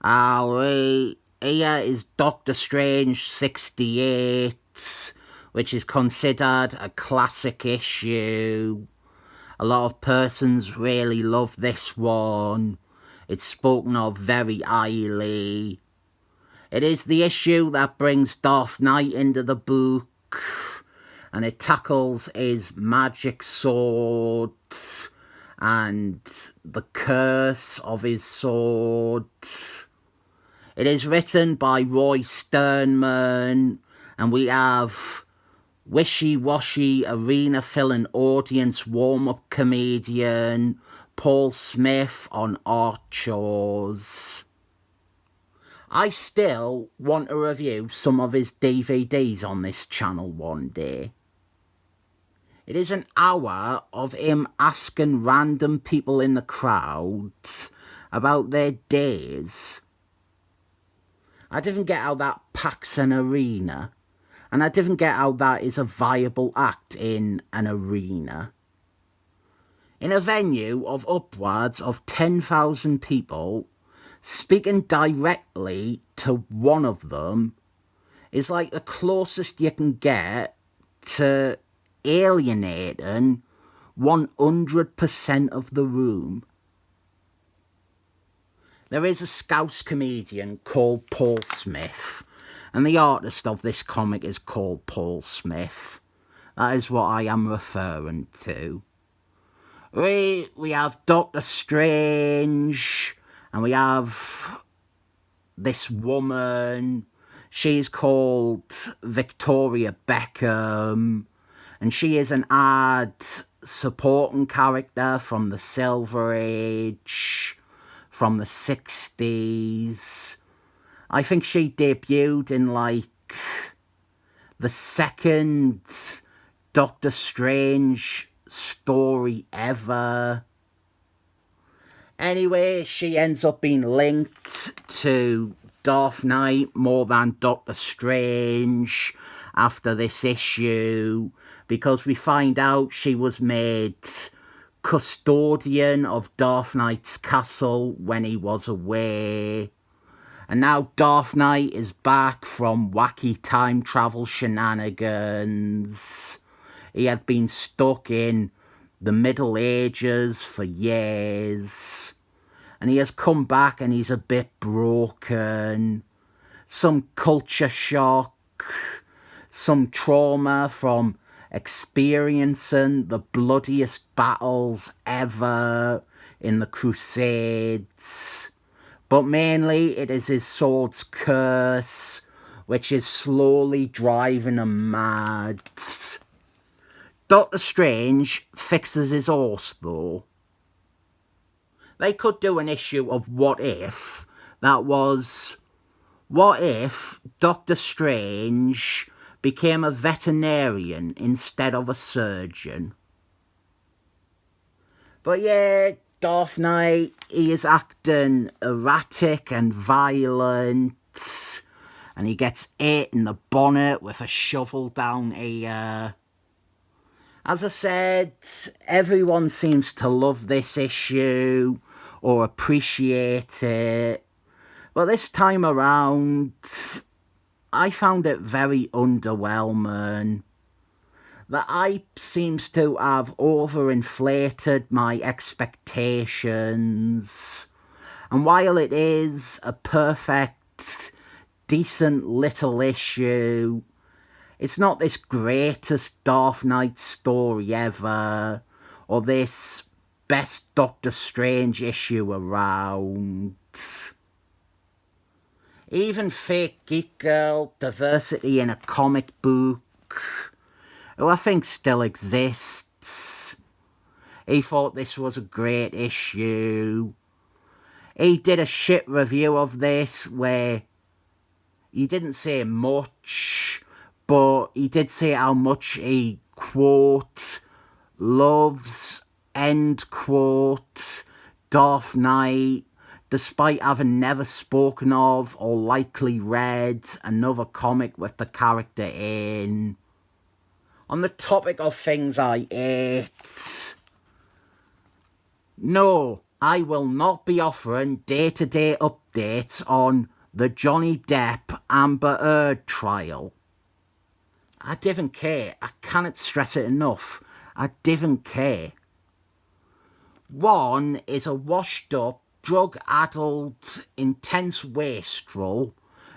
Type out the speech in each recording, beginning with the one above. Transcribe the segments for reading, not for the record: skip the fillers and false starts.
Here is Doctor Strange 68, which is considered a classic issue. A lot of persons really love this one. It's spoken of very highly. It is the issue that brings Darth Knight into the book, and it tackles his magic sword and the curse of his sword. It is written by Roy Sternman, and we have wishy-washy arena-filling audience warm-up comedian Paul Smith on art chores. I still want to review some of his DVDs on this channel one day. It is an hour of him asking random people in the crowd about their days. I didn't get how that packs an arena, and I didn't get how that is a viable act in an arena. In a venue of upwards of 10,000 people, speaking directly to one of them is like the closest you can get to alienating 100% of the room. There is a Scouse comedian called Paul Smith, and the artist of this comic is called Paul Smith. That is what I am referring to. We have Doctor Strange, and we have this woman. She's called Victoria Beckham, and she is an ad supporting character from the Silver Age, from the 60s. I think she debuted in like the second Doctor Strange story ever. Anyway, she ends up being linked to Darth Knight more than Doctor Strange after this issue, because we find out she was made custodian of Darth Knight's castle when he was away. And now Darth Knight is back from wacky time travel shenanigans. He had been stuck in the Middle Ages for years, and he has come back and he's a bit broken. Some culture shock, some trauma from experiencing the bloodiest battles ever in the Crusades. But mainly it is his sword's curse, which is slowly driving him mad. Doctor Strange fixes his horse, though. They could do an issue of What If that was, what if Doctor Strange became a veterinarian instead of a surgeon? But yeah, Darth Knight, he is acting erratic and violent, and he gets hit in the bonnet with a shovel down here. As I said, everyone seems to love this issue or appreciate it, but this time around, I found it very underwhelming. The hype seems to have overinflated my expectations, and while it is a perfect, decent little issue, it's not this greatest Darth Knight story ever, or this best Doctor Strange issue around. Even Fake Geek Girl, Diversity in a Comic Book, who I think still exists, he thought this was a great issue. He did a shit review of this where he didn't say much, but he did say how much he, quote, loves, end quote, Darth Knight, despite having never spoken of or likely read another comic with the character in. On the topic of things I hate, no, I will not be offering day-to-day updates on the Johnny Depp Amber Heard trial. I didn't care. I cannot stress it enough. I didn't care. One is a washed-up, drug-addled, intense wastrel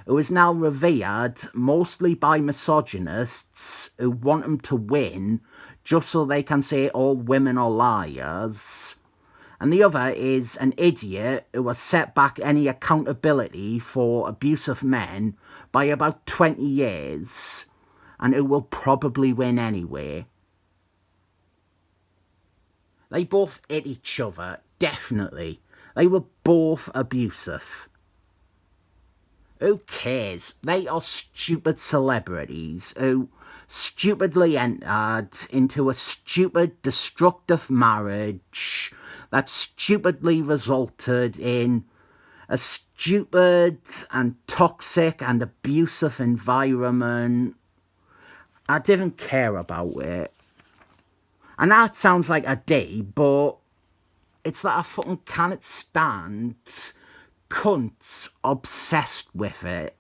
who is now revered mostly by misogynists who want him to win just so they can say all women are liars. And the other is an idiot who has set back any accountability for abusive men by about 20 years, and who will probably win anyway. They both hit each other, definitely. They were both abusive. Who cares? They are stupid celebrities who stupidly entered into a stupid, destructive marriage that stupidly resulted in a stupid and toxic and abusive environment. I didn't care about it. And that sounds like a day, but it's that I fucking cannot stand cunts obsessed with it.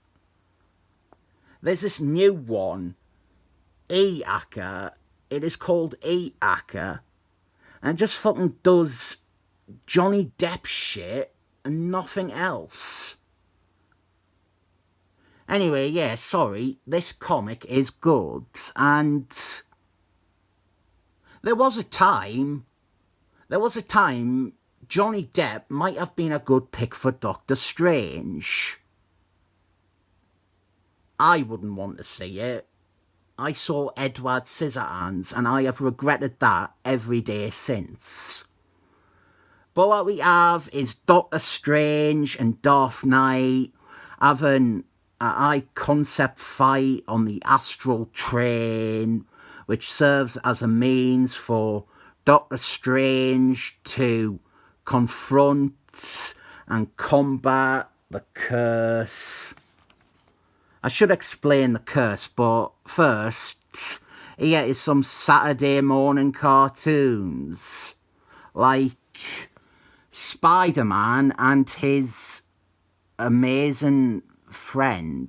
There's this new one, E-Hacker. It is called E-Hacker. And it just fucking does Johnny Depp shit and nothing else. Anyway, yeah, sorry, this comic is good, and there was a time Johnny Depp might have been a good pick for Doctor Strange. I wouldn't want to see it. I saw Edward Scissorhands and I have regretted that every day since. But what we have is Doctor Strange and Darth Knight having a high concept fight on the astral train, which serves as a means for Doctor Strange to confront and combat the curse. I should explain the curse, but first, here is some Saturday morning cartoons, like Spider-Man and his amazing friend.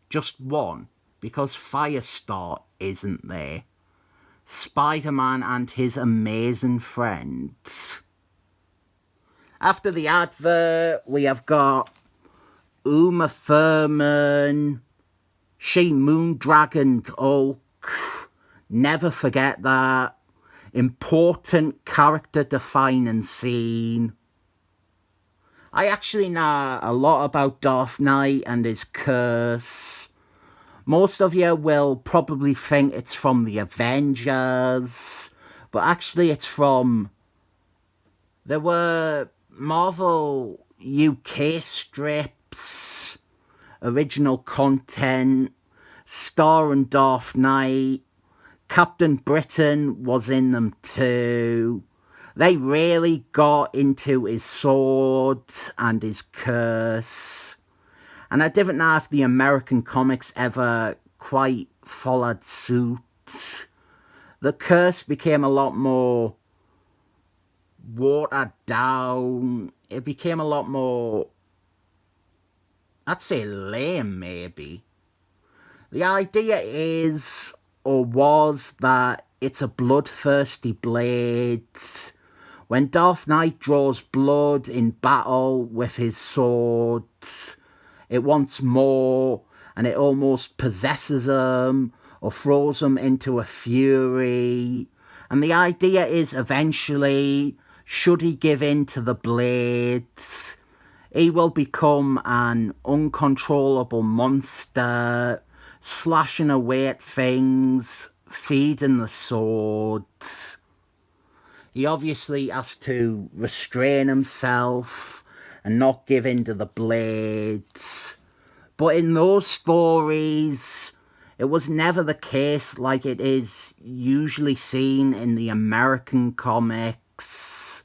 Just one, because Firestar isn't there. Spider-Man and his amazing friend. After the advert, we have got Uma Thurman. She moondragoned Hulk. Never forget that. Important character-defining scene. I actually know a lot about Darth Knight and his curse. Most of you will probably think it's from the Avengers, but actually it's from... There were Marvel UK strips, original content, starring Darth Knight. Captain Britain was in them too. They really got into his sword and his curse. And I didn't know if the American comics ever quite followed suit. The curse became a lot more watered down. It became a lot more, I'd say lame maybe. The idea is, or was, that it's a bloodthirsty blade. When Darth Knight draws blood in battle with his sword, it wants more, and it almost possesses him or throws him into a fury. And the idea is eventually, should he give in to the blade, he will become an uncontrollable monster, slashing away at things, feeding the sword. He obviously has to restrain himself and not give in to the blade. But in those stories, it was never the case like it is usually seen in the American comics.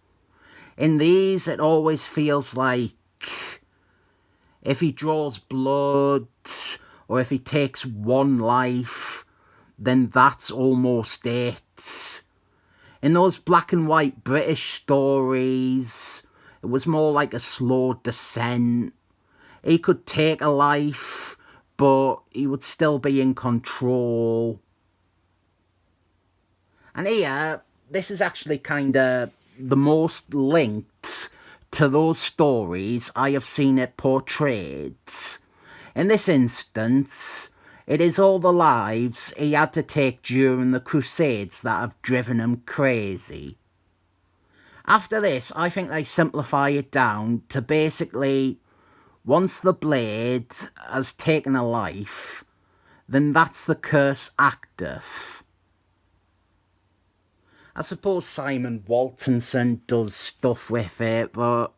In these, it always feels like if he draws blood, or if he takes one life, then that's almost it. In those black and white British stories, it was more like a slow descent. He could take a life, but he would still be in control. And here, this is actually kind of the most linked to those stories I have seen it portrayed. In this instance, it is all the lives he had to take during the Crusades that have driven him crazy. After this, I think they simplify it down to basically, once the blade has taken a life, then that's the curse active. I suppose Simon Waltonson does stuff with it, but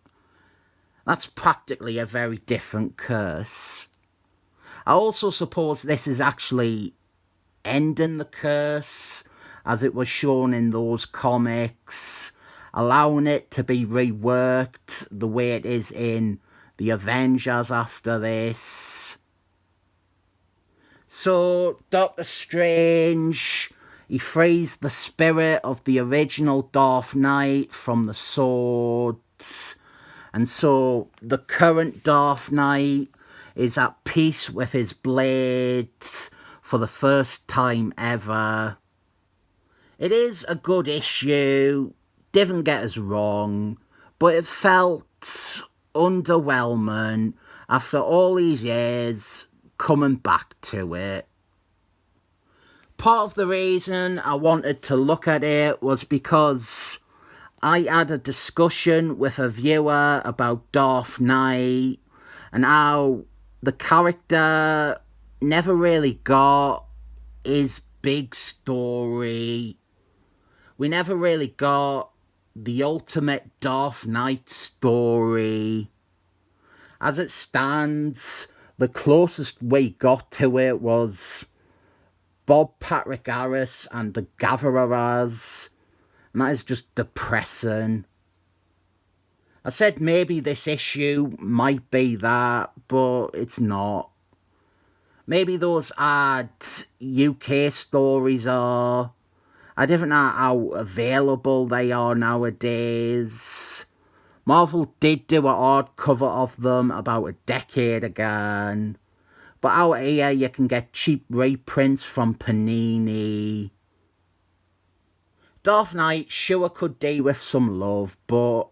that's practically a very different curse. I also suppose this is actually ending the curse, as it was shown in those comics, allowing it to be reworked the way it is in the Avengers after this. So, Doctor Strange, he frees the spirit of the original Darth Knight from the sword, and so the current Darth Knight is at peace with his blade for the first time ever. It is a good issue, didn't get us wrong, but it felt underwhelming after all these years coming back to it. Part of the reason I wanted to look at it was because I had a discussion with a viewer about Darth Knight and how the character never really got his big story. We never really got the ultimate Darth Knight story. As it stands, the closest we got to it was Bob Patrick Harris and the Gathereras, and that is just depressing. I said maybe this issue might be that, but it's not. Maybe those odd UK stories are. I don't know how available they are nowadays. Marvel did do a hardcover of them about a decade ago, but out here you can get cheap reprints from Panini. Darth Knight sure could do with some love, but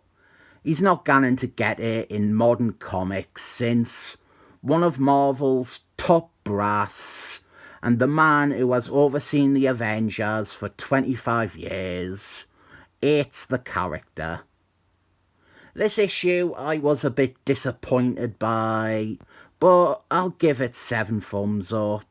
he's not going to get it in modern comics since one of Marvel's top brass and the man who has overseen the Avengers for 25 years hates the character. This issue I was a bit disappointed by, but I'll give it 7 thumbs up.